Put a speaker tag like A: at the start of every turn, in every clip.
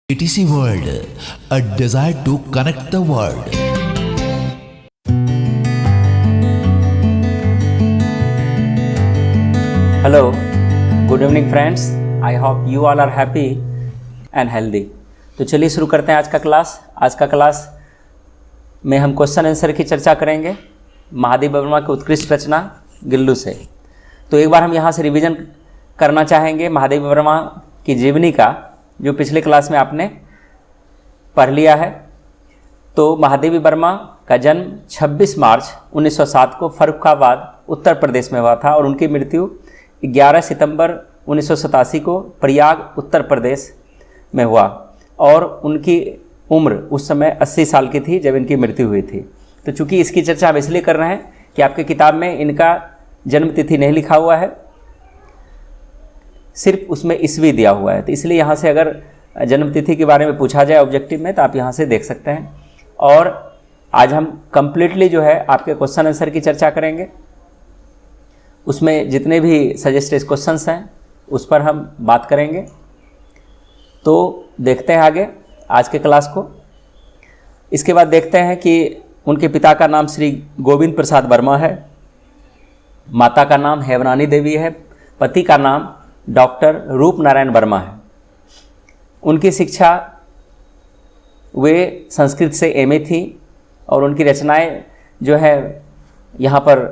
A: ATC World, a desire to connect the world.
B: Hello, good evening friends. I hope you all are happy and healthy. तो चलिए शुरू करते हैं आज का क्लास। आज का क्लास में हम क्वेश्चन आंसर की चर्चा करेंगे महादेव वर्मा की उत्कृष्ट रचना गिल्लू से। तो एक बार हम यहाँ से रिवीजन करना चाहेंगे महादेव वर्मा की जीवनी का, जो पिछले क्लास में आपने पढ़ लिया है। तो महादेवी वर्मा का जन्म 26 मार्च 1907 को फर्रुखाबाद उत्तर प्रदेश में हुआ था और उनकी मृत्यु 11 सितंबर 1987 को प्रयाग उत्तर प्रदेश में हुआ और उनकी उम्र उस समय 80 साल की थी जब इनकी मृत्यु हुई थी। तो चूँकि इसकी चर्चा हम इसलिए कर रहे हैं कि आपके किताब में इनका जन्म तिथि नहीं लिखा हुआ है, सिर्फ उसमें ईस्वी दिया हुआ है। तो इसलिए यहाँ से अगर जन्म तिथि के बारे में पूछा जाए ऑब्जेक्टिव में तो आप यहाँ से देख सकते हैं। और आज हम कंप्लीटली जो है आपके क्वेश्चन आंसर की चर्चा करेंगे। उसमें जितने भी सजेस्टेड क्वेश्चंस हैं उस पर हम बात करेंगे। तो देखते हैं आगे आज के क्लास को। इसके बाद देखते हैं कि उनके पिता का नाम श्री गोविंद प्रसाद वर्मा है, माता का नाम हेवरानी देवी है, पति का नाम डॉक्टर रूप नारायण वर्मा है। उनकी शिक्षा वे संस्कृत से एमए थी और उनकी रचनाएं जो है यहाँ पर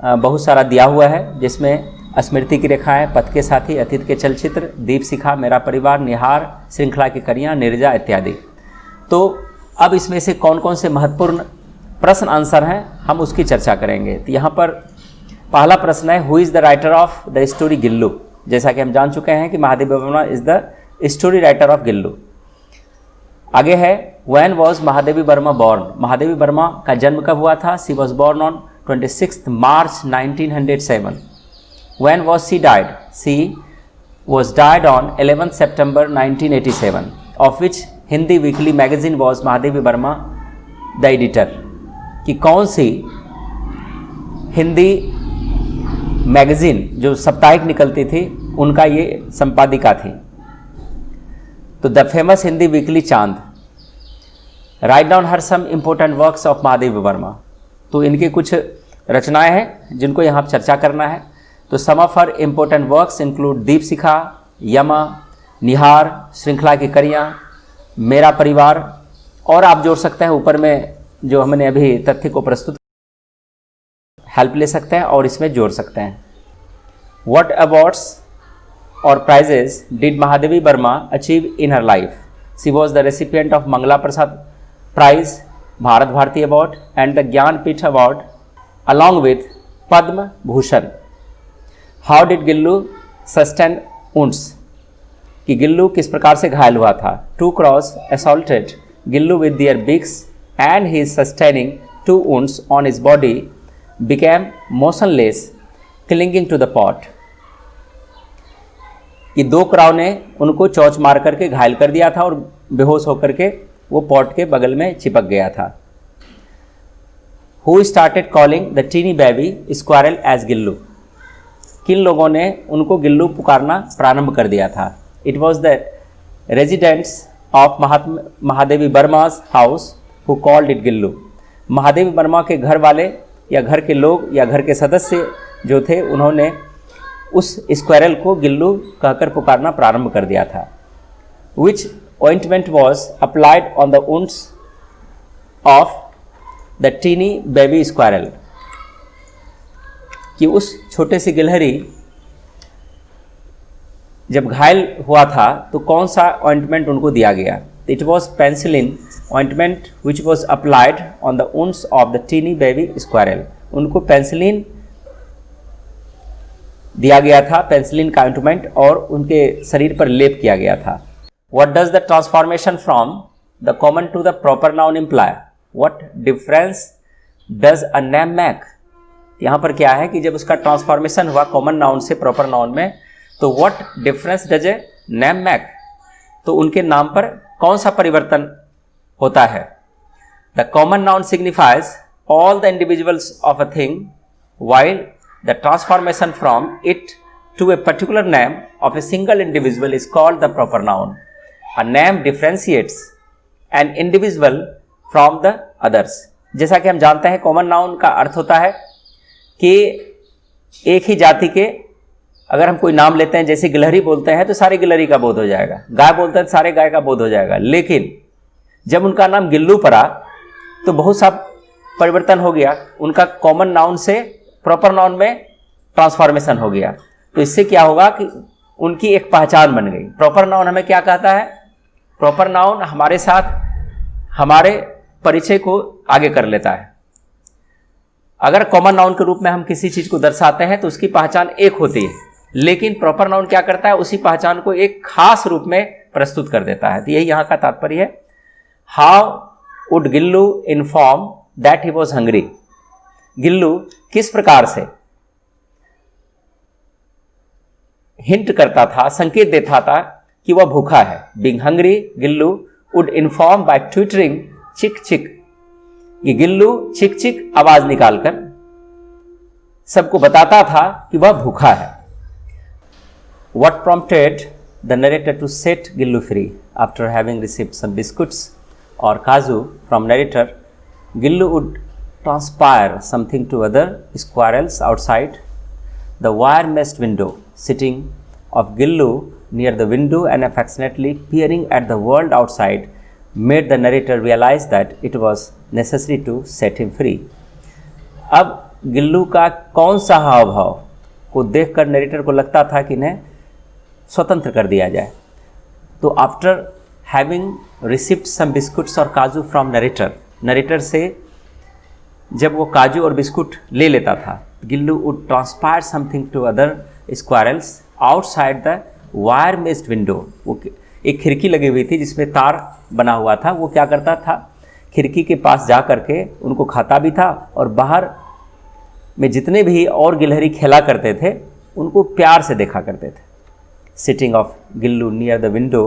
B: बहुत सारा दिया हुआ है, जिसमें स्मृति की रेखाएं, पथ के साथी, अतीत के चलचित्र, दीप शिखा, मेरा परिवार, निहार, श्रृंखला की कड़ियाँ, निर्जा इत्यादि। तो अब इसमें से कौन कौन से महत्वपूर्ण प्रश्न आंसर हैं हम उसकी चर्चा करेंगे। तो यहाँ पर पहला प्रश्न है, who is the writer of the story Gillu. जैसा कि हम जान चुके हैं कि Mahadev Verma is the story writer of Gillu. आगे है, when was Mahadevi Verma born. Mahadevi Verma का जन्म कब हुआ था? She was born on 26 March 1907। When was she died? She was died on 11 सितंबर 1987, of which Hindi weekly magazine was Mahadevi Verma the editor. कि कौन सी हिंदी मैगजीन जो साप्ताहिक निकलती थी उनका ये संपादिका थी? तो the famous Hindi weekly Chand. Write down her some important works of Mahadev Verma. तो इनके कुछ रचनाएं हैं जिनको यहाँ चर्चा करना है। तो some of her important works include Deep Shikha, Yama, Nihar, श्रृंखला की कड़ियाँ, मेरा परिवार, और आप जोड़ सकते हैं ऊपर में जो हमने अभी तथ्य को प्रस्तुत हेल्प ले सकते हैं और इसमें जोड़ सकते हैं। व्हाट अवार्ड्स और prizes did Mahadevi Verma achieve in her life? She was the recipient of Mangala Prasad Prize, Bharat Bharati Award and the Gyan Pith Award along with Padma Bhushan. How did Gillu sustain wounds? कि गिल्लू किस प्रकार से घायल हुआ था? Two crows assaulted Gillu with their beaks and his sustaining 2 wounds on his body became motionless, clinging to the pot. कि 2 क्राव ने उनको चोंच मार करके घायल कर दिया था और बेहोश होकर के वो पॉट के बगल में चिपक गया था। Who started calling the tiny baby squirrel as Gillu. किन लोगों ने उनको गिल्लू पुकारना प्रारंभ कर दिया था? It was the residents of Mahadevi Verma's house who called it Gillu. Mahadevi Verma के घर वाले या घर के लोग या घर के सदस्य जो थे उन्होंने उस स्क्वायरल को गिल्लू कहकर पुकारना प्रारंभ कर दिया था। Which ointment was applied on the wounds of the tiny baby squirrel. कि उस छोटे से गिलहरी जब घायल हुआ था तो कौन सा ऑइंटमेंट उनको दिया गया? It was penicillin ointment which was applied on the wounds of the tiny baby squirrel. उनको पेंसिलिन दिया गया था, पेंसिलिन का ऑइंटमेंट, और उनके शरीर पर लेप किया गया था। What does the transformation from the common to the proper noun imply? What difference does a name make? यहाँ पर क्या है कि जब उसका ट्रांसफॉर्मेशन हुआ कॉमन नाउन से प्रॉपर नाउन में, तो what difference does a name make? तो उनके नाम पर कौन सा परिवर्तन होता है? The common noun signifies all the individuals of a thing while the transformation from it to a particular name of a single individual is called the proper noun. A name differentiates an individual from the others. जैसा कि हम जानते हैं common noun का अर्थ होता है कि एक ही जाति के अगर हम कोई नाम लेते हैं, जैसे गिलहरी बोलते हैं तो सारे गिलहरी का बोध हो जाएगा, गाय बोलते हैं तो सारे गाय का बोध हो जाएगा। लेकिन जब उनका नाम गिल्लू पड़ा तो बहुत सा परिवर्तन हो गया, उनका कॉमन नाउन से प्रॉपर नाउन में ट्रांसफॉर्मेशन हो गया। तो इससे क्या होगा कि उनकी एक पहचान बन गई। प्रॉपर नाउन हमें क्या कहता है? प्रॉपर नाउन हमारे साथ हमारे परिचय को आगे कर लेता है। अगर कॉमन नाउन के रूप में हम किसी चीज को दर्शाते हैं तो उसकी पहचान एक होती है, लेकिन प्रॉपर नाउन क्या करता है? उसी पहचान को एक खास रूप में प्रस्तुत कर देता है। तो यही यहां का तात्पर्य है। How would Gillu inform that he was hungry. Gillu किस प्रकार से हिंट करता था, संकेत देता था कि वह भूखा है। Being hungry Gillu would inform bye twittering चिक चिक। ये गिल्लू चिक चिक आवाज निकालकर सबको बताता था कि वह भूखा है। What prompted the narrator to set Gillu free? After having received some biscuits or kaju from narrator, Gillu would transpire something to other squirrels outside the wire-meshed window. Sitting of Gillu near the window and affectionately peering at the world outside made the narrator realize that it was necessary to set him free. अब गिल्लू का कौन सा हाव भाव को देखकर narrator को लगता था कि इन्हें स्वतंत्र कर दिया जाए। तो आफ्टर हैविंग रिसीव्ड सम बिस्कुट्स और काजू फ्रॉम नरेटर, नरेटर से जब वो काजू और बिस्कुट ले लेता था, Gillu would transpire something to other squirrels outside the wire meshed window. वो एक खिड़की लगी हुई थी जिसमें तार बना हुआ था। वो क्या करता था? खिड़की के पास जा करके उनको खाता भी था और बाहर में जितने भी और गिलहरी खेला करते थे उनको प्यार से देखा करते थे। Sitting of Gillu near the window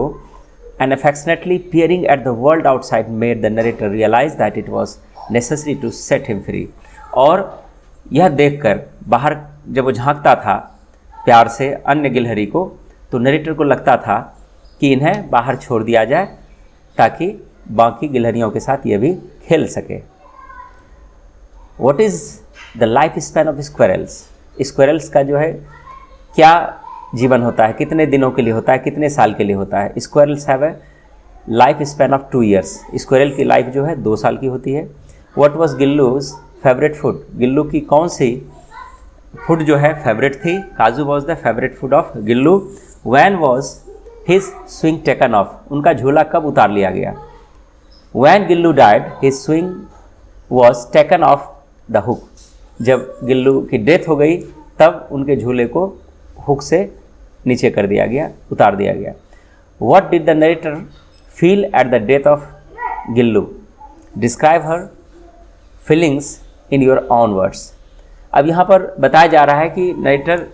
B: and affectionately peering at the world outside made the narrator realize that it was necessary to set him free. और यह देखकर बाहर जब वो झांकता था प्यार से अन्य गिलहरी को, तो नरेटर को लगता था कि इन्हें बाहर छोड़ दिया जाए ताकि बाकी गिलहरियों के साथ ये भी खेल सके। What is the life span of squirrels? Squirrels का जो है क्या जीवन होता है, कितने दिनों के लिए होता है, कितने साल के लिए होता है? Squirrels have a life span of 2 years। Squirrel की लाइफ जो है 2 साल की होती है। What was Gillu's favourite food? Gillu की कौन सी फूड जो है फेवरेट थी? काजू was the favourite food of Gillu. When was his swing taken of? उनका झूला कब उतार लिया गया? When Gillu died his swing was taken of the hook. जब गिल्लू की डेथ हो गई तब उनके झूले को हुक से नीचे कर दिया गया, उतार दिया गया। What did the narrator feel at the death of Gillu? Describe her feelings in your own words। अब यहाँ पर बताया जा रहा है कि नरेटर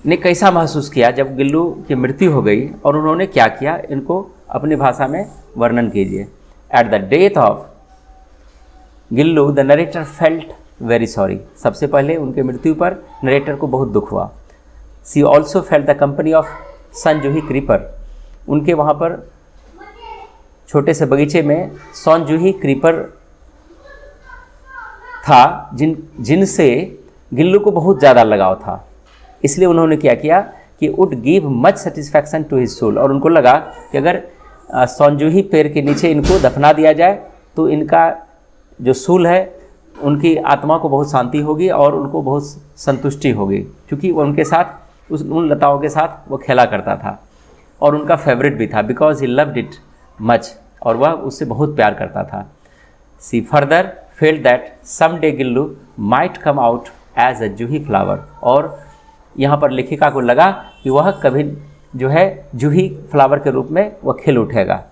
B: ने कैसा महसूस किया जब गिल्लू की मृत्यु हो गई और उन्होंने क्या किया, इनको अपनी भाषा में वर्णन कीजिए। At the death of Gillu, the narrator felt very sorry। सबसे पहले उनके मृत्यु पर नरेटर को बहुत दुख हुआ। She also felt the company of Sonjuhi creeper. उनके वहाँ पर छोटे से बगीचे में सनजूही क्रीपर था जिनसे गिल्लू को बहुत ज़्यादा लगाव था। इसलिए उन्होंने क्या किया कि would give much satisfaction to his soul. और उनको लगा कि अगर सनजूही पेड़ के नीचे इनको दफना दिया जाए तो इनका जो सूल है उनकी आत्मा को बहुत शांति होगी और उनको बहुत संतुष्टि होगी, क्योंकि वो उनके साथ उन लताओं के साथ वो खेला करता था और उनका फेवरेट भी था, because he loved it much, और वह उससे बहुत प्यार करता था। She further felt that some day Gillu might come out as a juhi flower. और यहाँ पर लेखिका को लगा कि वह कभी जो है जूही फ्लावर के रूप में वह खिल उठेगा।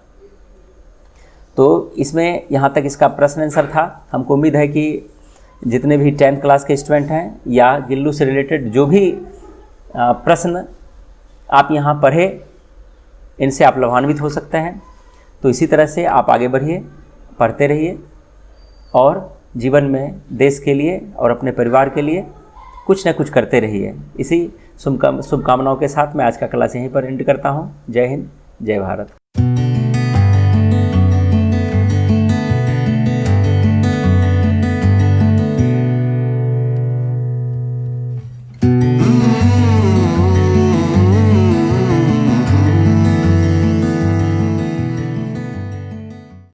B: तो इसमें यहाँ तक इसका प्रश्न आंसर था। हमको उम्मीद है कि जितने भी 10th क्लास के स्टूडेंट हैं या गिल्लू से रिलेटेड जो भी प्रश्न आप यहाँ पढ़े, इनसे आप लाभान्वित हो सकते हैं। तो इसी तरह से आप आगे बढ़िए, पढ़ते रहिए और जीवन में देश के लिए और अपने परिवार के लिए कुछ न कुछ करते रहिए। इसी शुभकामनाओं के साथ मैं आज का क्लास यहीं पर एंड करता हूँ। जय हिंद, जय भारत।